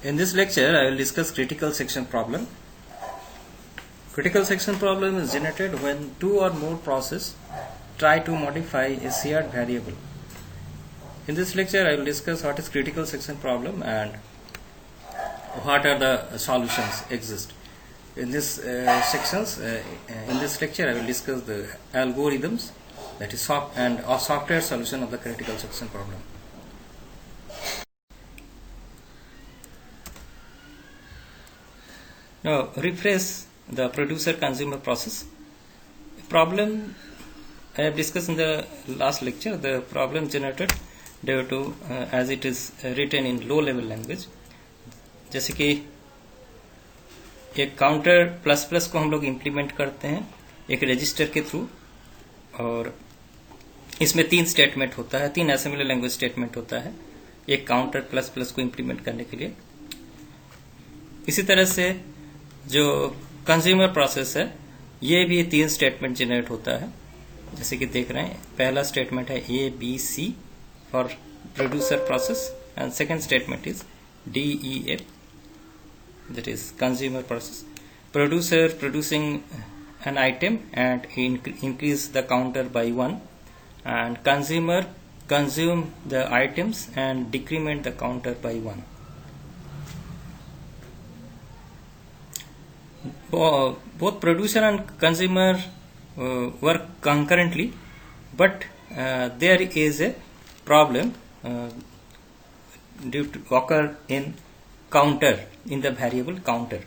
In this lecture, I will discuss critical section problem. Critical section problem is generated when two or more processes try to modify a shared variable. In this lecture, I will discuss what is critical section problem and what are the solutions exist. In this in this lecture, I will discuss the algorithms, that is software solution of the critical section problem. Now refresh the producer-consumer process. Problem I have discussed in the last lecture. The problem generated due to as it is written in low-level language. जैसे कि एक counter plus plus को हम लोग implement करते हैं एक register के थ्रू, और इसमें तीन स्टेटमेंट होता है, तीन असेंबली लैंग्वेज स्टेटमेंट होता है एक काउंटर प्लस प्लस को इम्प्लीमेंट करने के लिए. इसी तरह से जो कंज्यूमर प्रोसेस है ये भी तीन स्टेटमेंट जनरेट होता है. जैसे कि देख रहे हैं, पहला स्टेटमेंट है A B C for producer process and second statement is D E F, that is consumer process. Producer producing an item and increase the counter by 1, and consumer consume the items and decrement the counter by 1. Both producer and consumer work concurrently, but there is a problem due to occur in counter, in the variable counter.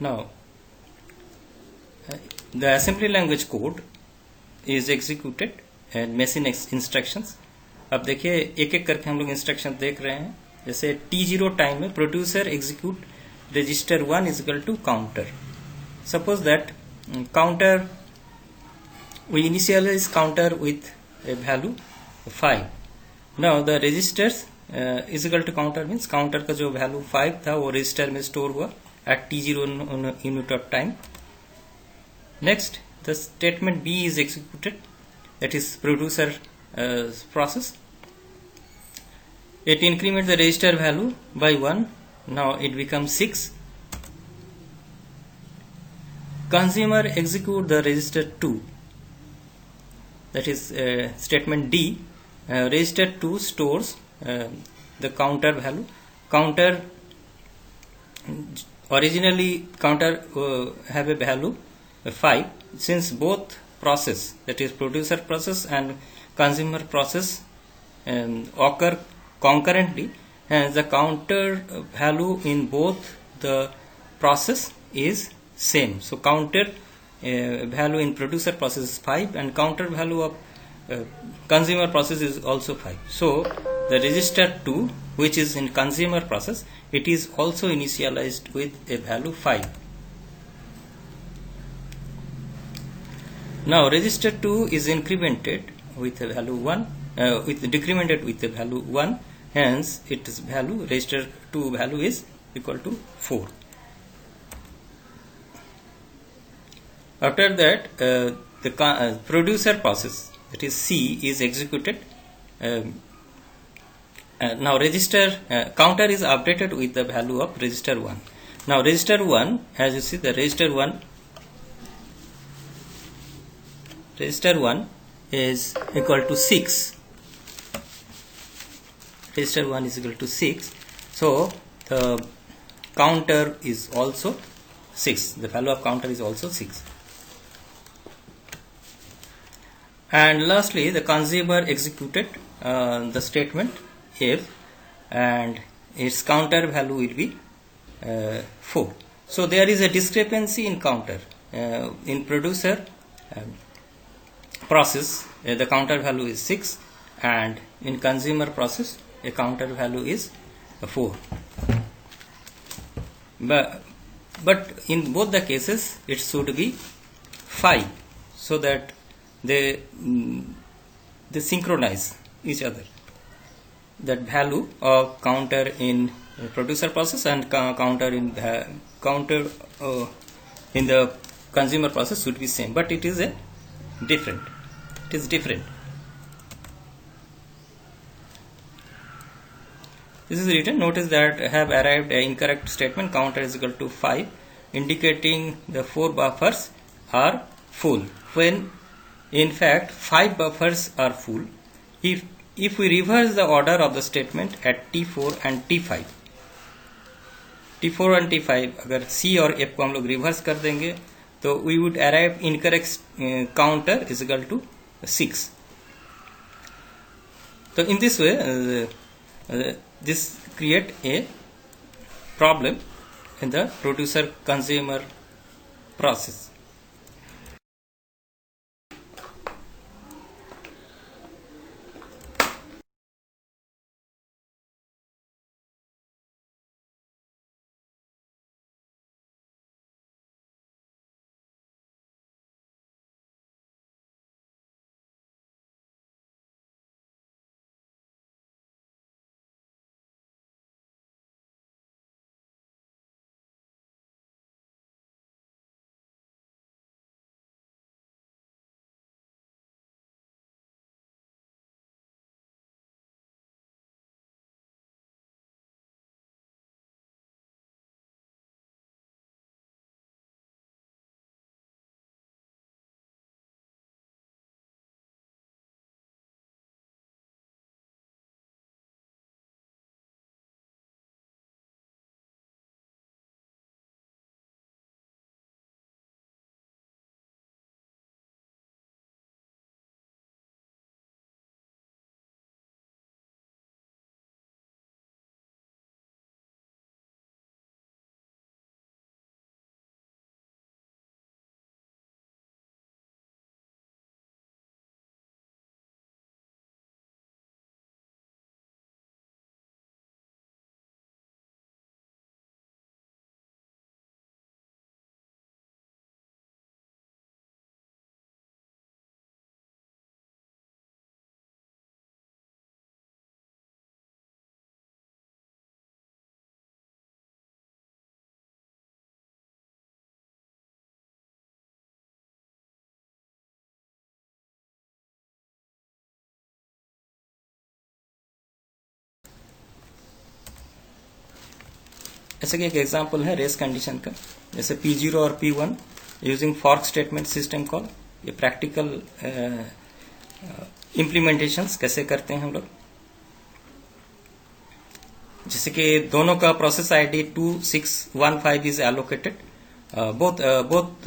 Now the assembly language code is executed and machine instructions. अब देखिए एक एक करके हम लोग instruction देख रहे हैं. जैसे T0 टाइम में producer execute register 1 is equal to counter. Suppose that counter we initialize counter with a value 5. Now the registers is equal to counter means counter का जो वैल्यू 5 था वो रजिस्टर में स्टोर हुआ at T0 unit of time. Next the statement B is executed, that is producer process. It increments the register value by 1. Now it becomes 6. Consumer execute the register 2, that is statement D. Register 2 stores the counter value. Counter originally counter have a value 5. Since both process, that is producer process and consumer process occur concurrently, and the counter value in both the process is same. So counter value in producer process is 5 and counter value of consumer process is also 5. So the register 2, which is in consumer process, it is also initialized with a value 5. Now register 2 is incremented with a value 1, decremented with a value 1, hence its value, register 2 value is equal to 4. After that the producer process, that is C, is executed. Now register counter is updated with the value of register 1. Now register 1, as you see, the register 1 is equal to 6. Register 1 is equal to 6. So the counter is also 6. The value of counter is also 6. And lastly the consumer executed the statement if, and its counter value will be 4. So there is a discrepancy in counter. In producer process the counter value is 6, and in consumer process a counter value is 4. But in both the cases it should be 5, so that they synchronize each other. That value of counter in producer process and counter in the consumer process should be same, but it is different. This is written. Notice that I have arrived an incorrect statement. Counter is equal to 5, indicating the 4 buffers are full. When in fact 5 buffers are full. If we reverse the order of the statement at T4 and T5, T4 and T5 अगर C और F को हम लोग reverse कर देंगे तो we would arrive incorrect counter is equal to 6. So in this way this create a problem in the producer consumer process. ऐसे कि एक एग्जांपल है रेस कंडीशन का, जैसे P0 और P1 using fork statement system call. ये practical implementations कैसे करते हैं हम लोग. जैसे कि दोनों का process ID 2615 is allocated. both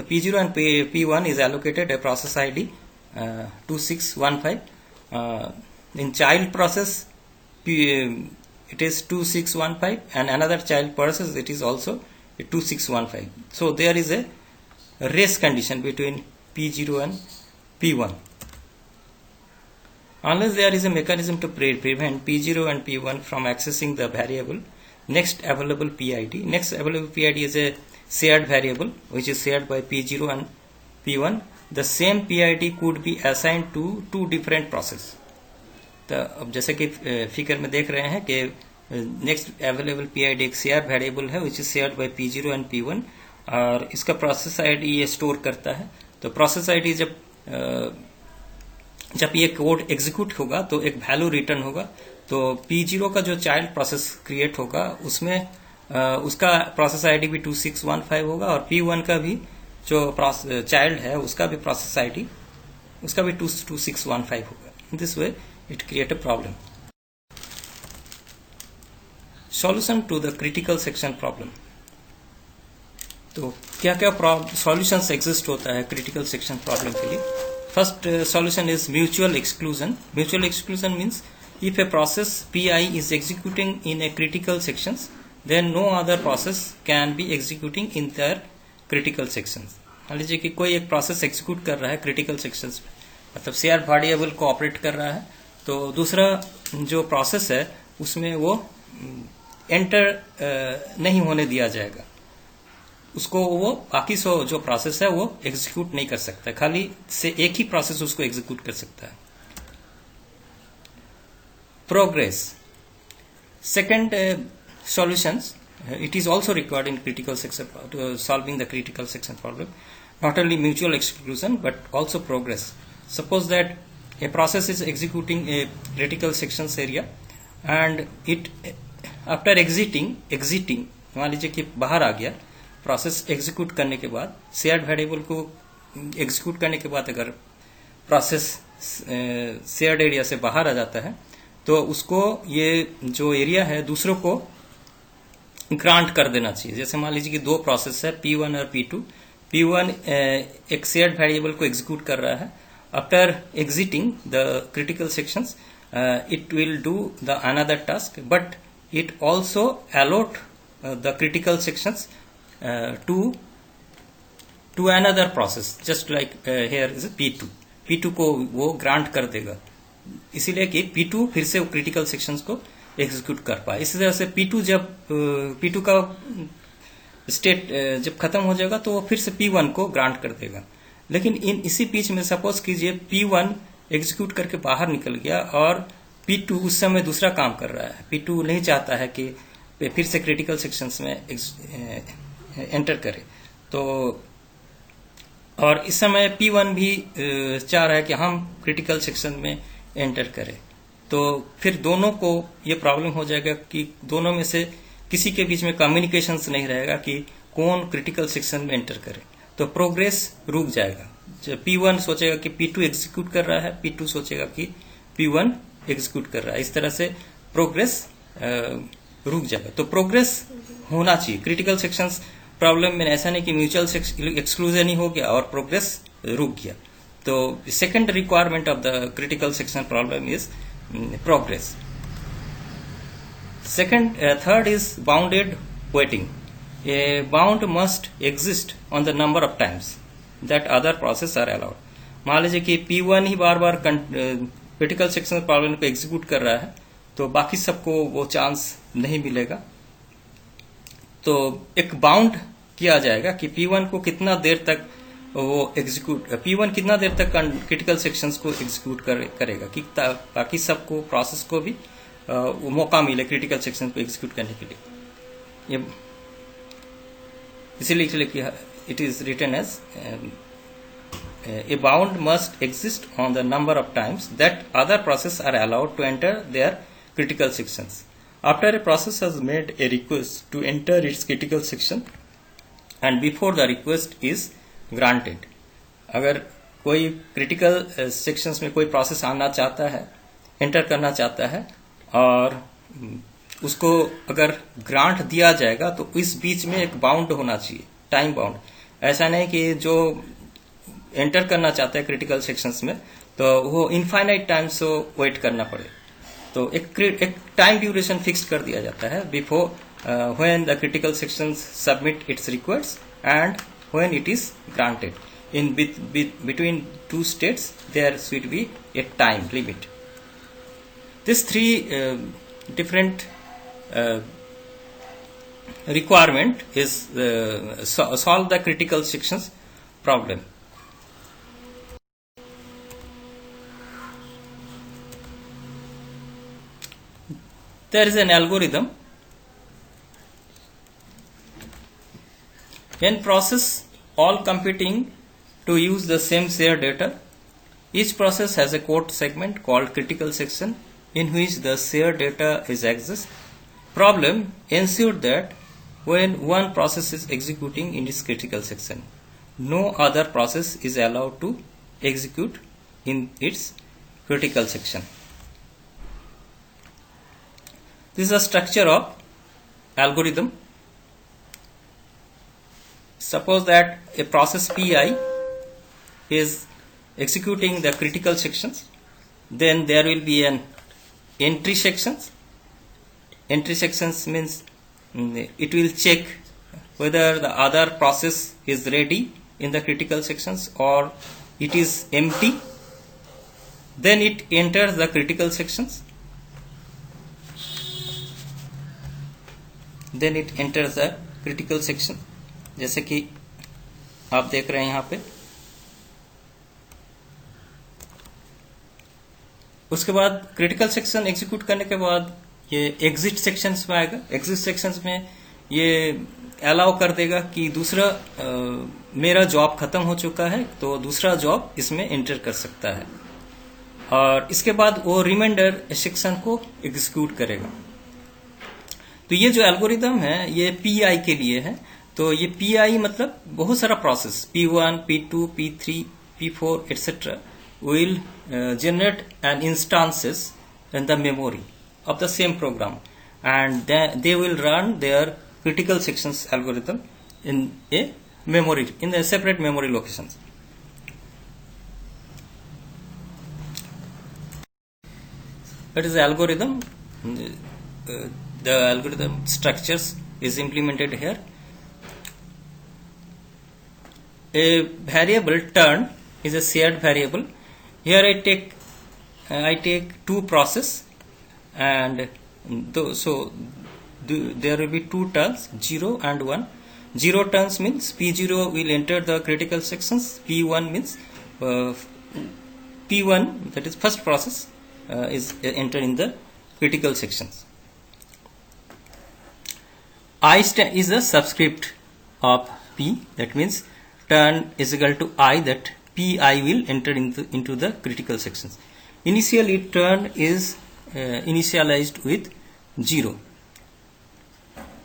P0 and P1 is allocated a process ID 2615. In child process it is 2615 and another child process it is also 2615. So there is a race condition between P0 and P1. Unless there is a mechanism to prevent P0 and P1 from accessing the variable next available PID. Next available PID is a shared variable which is shared by P0 and P1. The same PID could be assigned to two different processes. तो अब जैसे कि figure में देख रहे हैं कि next available PID एक शेयर वेरिएबल है which is shared by P0 and P1 और इसका प्रोसेस आईडी ये स्टोर करता है. तो प्रोसेस आईडी जब ये कोड एग्जीक्यूट होगा तो एक वैल्यू रिटर्न होगा. तो P0 का जो चाइल्ड प्रोसेस क्रिएट होगा उसमें उसका प्रोसेस आईडी भी 2615 होगा और P1 का भी जो चाइल्ड है उसका भी प्रोसेस आईडी उसका भी 2615 होगा. In this way it create a problem. Solution to the critical section problem. तो क्या क्या solutions exist होता है critical section problem के लिए. First solution is mutual exclusion. Mutual exclusion means if a process PI is executing in a critical sections, then no other process can be executing in their critical sections. मान लीजिए कि कोई एक process execute कर रहा है critical sections में, मतलब शेयर वेरिएबल को ऑपरेट कर रहा है, तो दूसरा जो प्रोसेस है उसमें वो एंटर नहीं होने दिया जाएगा. उसको वो बाकी जो प्रोसेस है वो एग्जीक्यूट नहीं कर सकता, खाली से एक ही प्रोसेस उसको एग्जीक्यूट कर सकता है. Progress. Second solutions it is also required in critical section solving the critical section problem. Not only mutual exclusion but also progress. Suppose that a process is executing a critical sections area and it after exiting मान लीजिए कि बाहर आ गया, process execute करने के बाद, shared variable को execute करने के बाद अगर प्रोसेस शेयर्ड एरिया से बाहर आ जाता है तो उसको ये जो एरिया है दूसरों को ग्रांट कर देना चाहिए। जैसे मान लीजिए कि दो प्रोसेस है P1 और P2। P1 एक शेयर्ड वेरिएबल को एग्जीक्यूट कर रहा है। After exiting the critical sections it will do the another task, but it also allot the critical sections to another process, just like here is P2। P2 को वो grant कर देगा, इसीलिए कि P2 फिर से क्रिटिकल सेक्शंस को execute कर पाए। इसी तरह से P2 का स्टेट जब खत्म हो जाएगा तो वो फिर से P1 को ग्रांट कर देगा। लेकिन इसी बीच में सपोज कीजिए P1 एग्जीक्यूट करके बाहर निकल गया और P2 उस समय दूसरा काम कर रहा है। P2 नहीं चाहता है कि फिर से क्रिटिकल सेक्शंस में एंटर करे, तो और इस समय P1 भी चाह रहा है कि हम क्रिटिकल सेक्शन में एंटर करें, तो फिर दोनों को ये प्रॉब्लम हो जाएगा कि दोनों में से किसी के बीच में कम्युनिकेशंस नहीं रहेगा कि कौन क्रिटिकल सेक्शन में एंटर करे, तो प्रोग्रेस रुक जाएगा। जब P1 सोचेगा कि P2 एग्जीक्यूट कर रहा है, P2 सोचेगा कि P1 एग्जीक्यूट कर रहा है, इस तरह से प्रोग्रेस रुक जाएगा। तो प्रोग्रेस होना चाहिए। क्रिटिकल सेक्शंस प्रॉब्लम में ऐसा नहीं कि म्यूचुअल एक्सक्लूजन ही हो गया और प्रोग्रेस रुक गया। तो second requirement of the critical section problem is progress. Third is bounded waiting. A bound must exist on the number of times that other processes are allowed। मान लीजिए कि P1 ही बार बार critical section problem को execute कर रहा है, तो बाकी सबको वो चांस नहीं मिलेगा। तो एक बाउंड किया जाएगा कि P1 को कितना देर तक वो P1 कितना देर तक क्रिटिकल सेक्शंस को एग्जीक्यूट करेगा कि बाकी सबको प्रोसेस को भी वो मौका मिले क्रिटिकल सेक्शन को एग्जीक्यूट करने के लिए। ये इसीलिए it is written as a bound must exist on the number of times that other process are allowed to enter their critical sections. After a process has made a request to enter its critical section and before the request is granted. अगर कोई critical sections में कोई process आना चाहता है, enter करना चाहता है, और उसको अगर ग्रांट दिया जाएगा तो इस बीच में एक बाउंड होना चाहिए, टाइम बाउंड। ऐसा नहीं कि जो एंटर करना चाहता है क्रिटिकल सेक्शंस में तो वो इनफाइनाइट टाइम से वेट करना पड़े। तो एक टाइम ड्यूरेशन फिक्स कर दिया जाता है before when the critical sections submit its request and when it is granted. In between two states there should be a time limit. This three different requirement is solve the critical sections problem. There is an algorithm. When process all competing to use the same shared data, each process has a code segment called critical section in which the shared data is accessed. Problem ensured that when one process is executing in its critical section, no other process is allowed to execute in its critical section. This is the structure of algorithm. Suppose that a process Pi is executing the critical sections, then there will be an entry sections. Entry sections means it will check whether the other process is ready in the critical sections or it is empty. Then it enters the critical sections. Then it enters the critical section. जैसे कि आप देख रहे हैं यहाँ पे। उसके बाद क्रिटिकल सेक्शन एग्जीक्यूट करने के बाद ये एग्जिट सेक्शंस में आएगा। एग्जिट सेक्शंस में ये अलाउ कर देगा कि दूसरा मेरा जॉब खत्म हो चुका है तो दूसरा जॉब इसमें एंटर कर सकता है, और इसके बाद वो रिमाइंडर सेक्शन को एग्जीक्यूट करेगा। तो ये जो एल्गोरिदम है ये पीआई के लिए है। तो ये पीआई मतलब बहुत सारा process P1, P2, P3, P4 etc. will generate an instances in the memory of the same program, and then they will run their critical sections algorithm in a memory, in a separate memory locations. That is the algorithm. The algorithm structures is implemented here. A variable turn is a shared variable. Here I take two process, and there will be two turns, 0 and 1. 0 turns means P0 will enter the critical sections. P1 means P1, that is first process, is enter in the critical sections. I is the subscript of P, that means turn is equal to I, that Pi will enter into the critical sections. Initially turn is initialized with 0.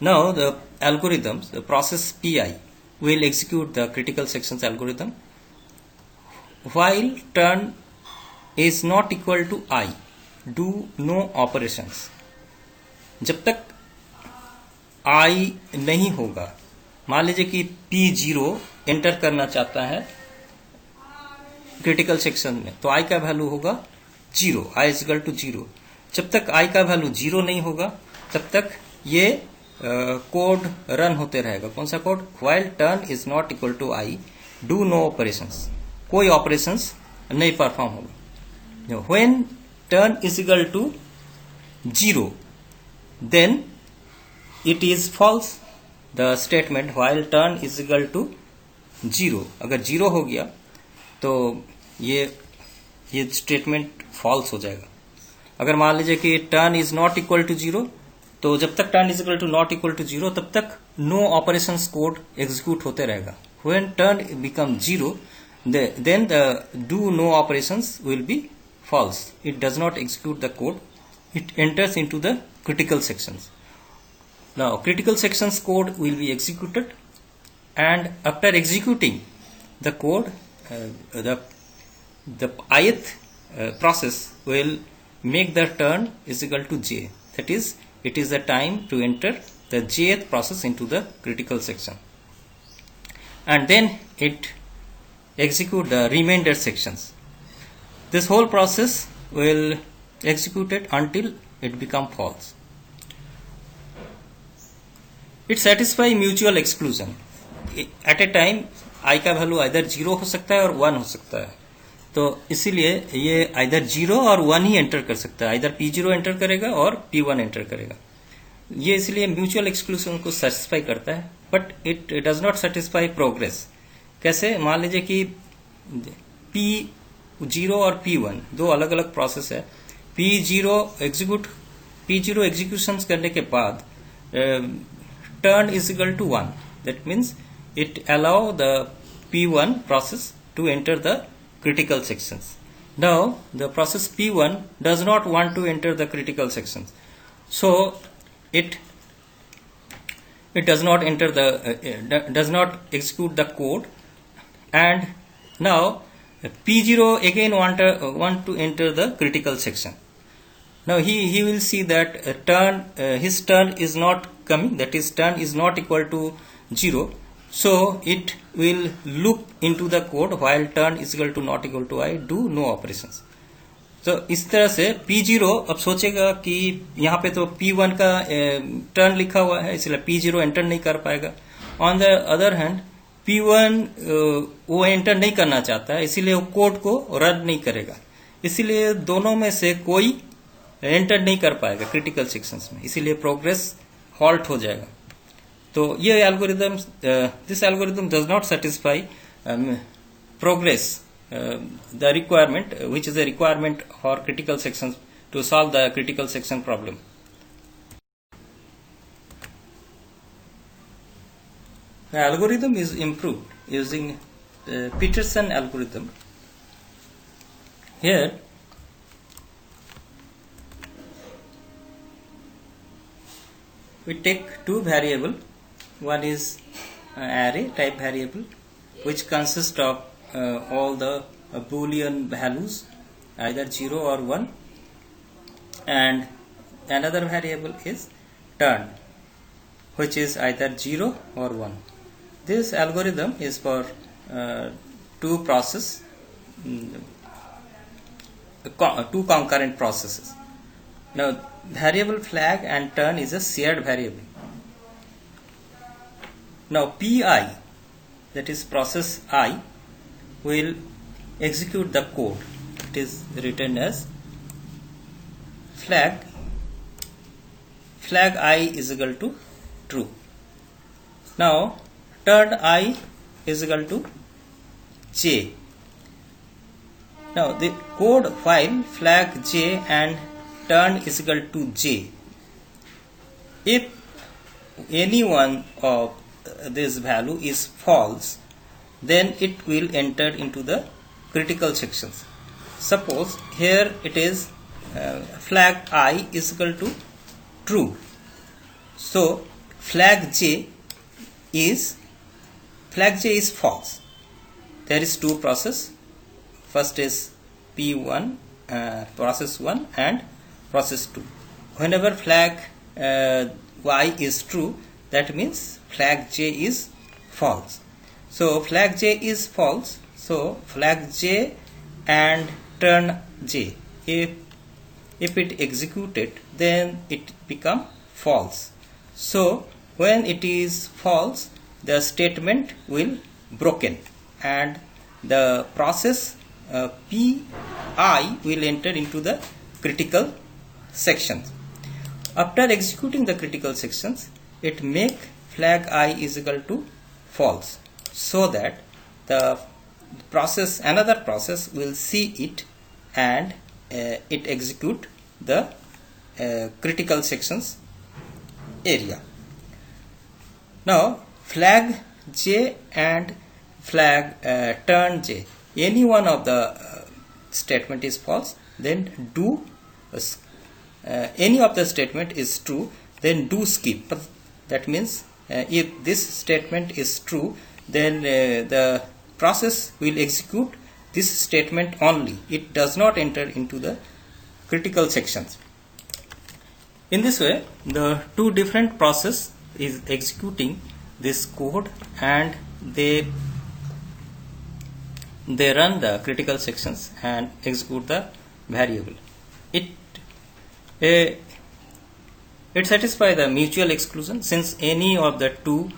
Now the algorithms, the process Pi will execute the critical sections algorithm while turn is not equal to I, do no operations. जब तक I नहीं होगा, मान लीजिए कि P0 enter करना चाहता है क्रिटिकल सेक्शन में, तो I का वैल्यू होगा 0, I is equal to 0. जब तक I का वैल्यू 0 नहीं होगा तब तक ये कोड रन होते रहेगा. कौन सा code? while turn is not equal to I, do no operations. कोई ऑपरेशंस नहीं परफॉर्म होगा. when turn is equal to 0, then it is false. The statement while turn is equal to 0, अगर 0 हो गया तो ये स्टेटमेंट फॉल्स हो जाएगा. अगर मान लीजिए कि turn is not equal to 0, तो जब तक turn is equal to not equal to 0 तब तक नो ऑपरेशंस कोड एग्जीक्यूट होते रहेगा. When turn become 0, then the do no operations will be false. It does not execute the code. It enters into the critical sections. Now critical sections code will be executed, and after executing the code, the ith process will make the turn is equal to j. That is, it is the time to enter the jth process into the critical section, and then it execute the remainder sections. This whole process will execute it until it become false. It satisfy mutual exclusion. At a time I का value either 0 हो सकता है और 1 हो सकता है, तो इसीलिए ये either 0 और 1 ही एंटर कर सकता है. either P0 एंटर करेगा और P1 एंटर करेगा. ये इसलिए म्यूचुअल एक्सक्लूजन को सेटिस्फाई करता है, but it does not satisfy progress. कैसे? मान लीजिए कि P0 और P1 दो अलग अलग प्रोसेस है. P0 एग्जीक्यूशन करने के बाद turn is equal to 1. That means it allow the P1 process to enter the critical sections. Now the process P1 does not want to enter the critical sections, so it does not enter does not execute the code, and now P0 again want to enter the critical section. Now he will see that his turn is not coming, that is turn is not equal to 0, so it will look into the code while turn is equal to not equal to I, do no operations. तो इस तरह से P0 अब सोचेगा कि यहाँ पे तो P1 का टर्न लिखा हुआ है, इसलिए P0 एंटर नहीं कर पाएगा. On the other hand P1 वो एंटर नहीं करना चाहता है, इसीलिए वो कोड को रन नहीं करेगा. इसीलिए दोनों में से कोई एंटर नहीं कर पाएगा क्रिटिकल सेक्शंस में, इसीलिए प्रोग्रेस हॉल्ट हो जाएगा. तो ये algorithm, this algorithm does not satisfy progress, the requirement, which is a requirement for critical sections to solve the critical section problem. The algorithm is improved using the Peterson algorithm. Here we take two variable. One is array type variable, which consists of all the boolean values, either 0 or 1, and another variable is turn, which is either 0 or 1. This algorithm is for two concurrent processes. Now, variable flag and turn is a shared variable. Now, Pi, that is process I, will execute the code. It is written as flag I is equal to true. Now, turn I is equal to j. Now, the code file flag j and turn is equal to j. If any one of this value is false, then it will enter into the critical sections. Suppose here it is flag I is equal to true. So flag j is false. There is two process. First is P1, process 1 and process 2. Whenever flag y is true, that means flag j is false. So flag j is false. So flag j and turn j, if it executed, then it become false. So when it is false, the statement will broken and the process Pi will enter into the critical sections. After executing the critical sections, it make flag I is equal to false, so that the process, another process will see it and it execute the critical sections area. Now flag j and flag turn j, any one of the statement is false, then do any of the statement is true, then do skip. That means if this statement is true, then the process will execute this statement only. It does not enter into the critical sections. In this way, the two different process is executing this code and they run the critical sections and execute the variable. It satisfies the mutual exclusion, since any of the two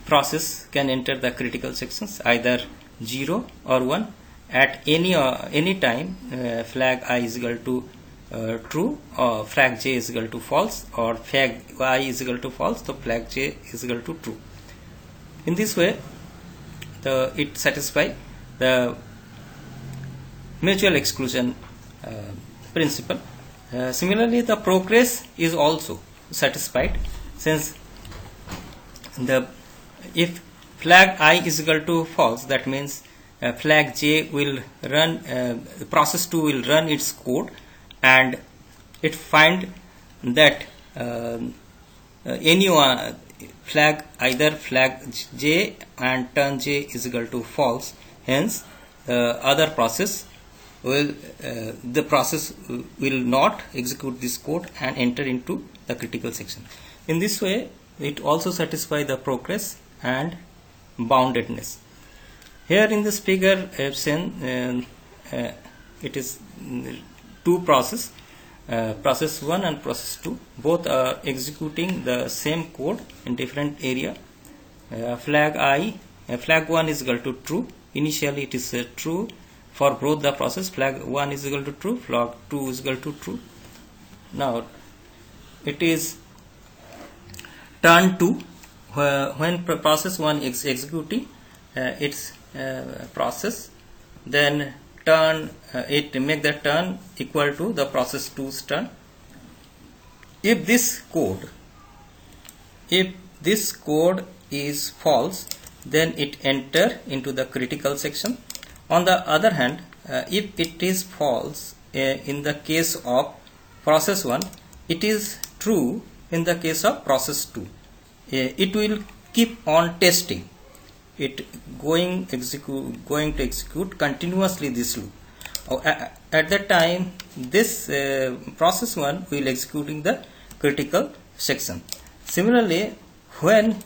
process can enter the critical sections, either 0 or 1 at any time. Flag I is equal to true, or flag j is equal to false, or flag I is equal to false, so flag j is equal to true. In this way, it satisfies the mutual exclusion principle. Similarly, the progress is also satisfied, since if flag I is equal to false, that means flag j will run, process 2 will run its code and it find that either flag j and turn j is equal to false. Hence other process will not execute this code and enter into the critical section. In this way, it also satisfies the progress and boundedness. Here in this figure I have seen it is two process, process 1 and process 2, both are executing the same code in different area. Flag 1 is equal to true. Initially it is true for both the process. Flag 1 is equal to true, flag 2 is equal to true. Now it is turn 2 when process 1 is executing its process, then it make the turn equal to the process 2's turn. If this code is false, then it enter into the critical section. On the other hand, if it is false in the case of process 1, it is true in the case of process 2, it will keep on testing, it going to execute continuously this loop. At that time, this process 1 will executing the critical section. Similarly, when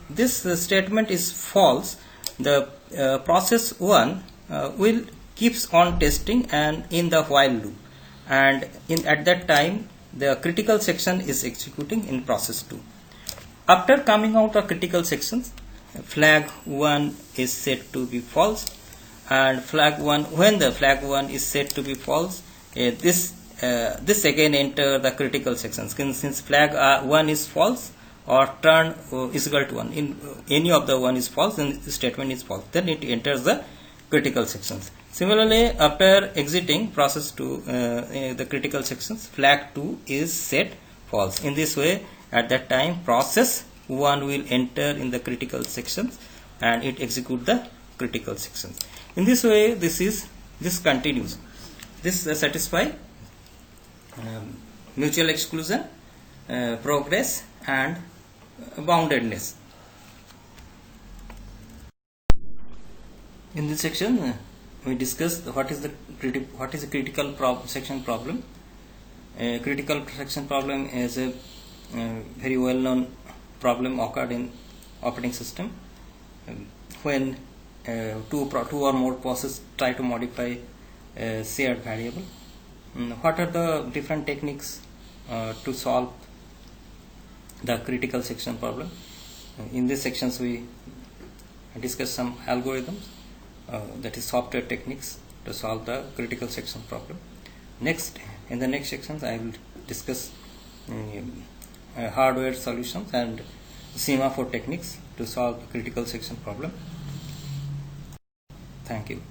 this statement is false, the process 1 will keeps on testing and in the while loop, and at that time the critical section is executing in process 2. After coming out of critical sections, flag 1 is set to be false, and when the flag 1 is set to be false, this again enter the critical sections. Since flag 1 is false or turn is equal to 1, in any of the 1 is false, then the statement is false, then it enters the critical sections. Similarly, after exiting process 2, the critical sections, flag 2 is set false. In this way, at that time process 1 will enter in the critical sections and it execute the critical sections. In this way, this continues. This satisfy mutual exclusion, progress, and boundedness. In this section, we discussed what is a critical section problem. A critical section problem is a very well-known problem occurred in operating system when two or more processes try to modify a shared variable. What are the different techniques to solve the critical section problem? In these sections, we discuss some algorithms, that is software techniques to solve the critical section problem. Next, in the next sections, I will discuss hardware solutions and semaphore techniques to solve the critical section problem. Thank you.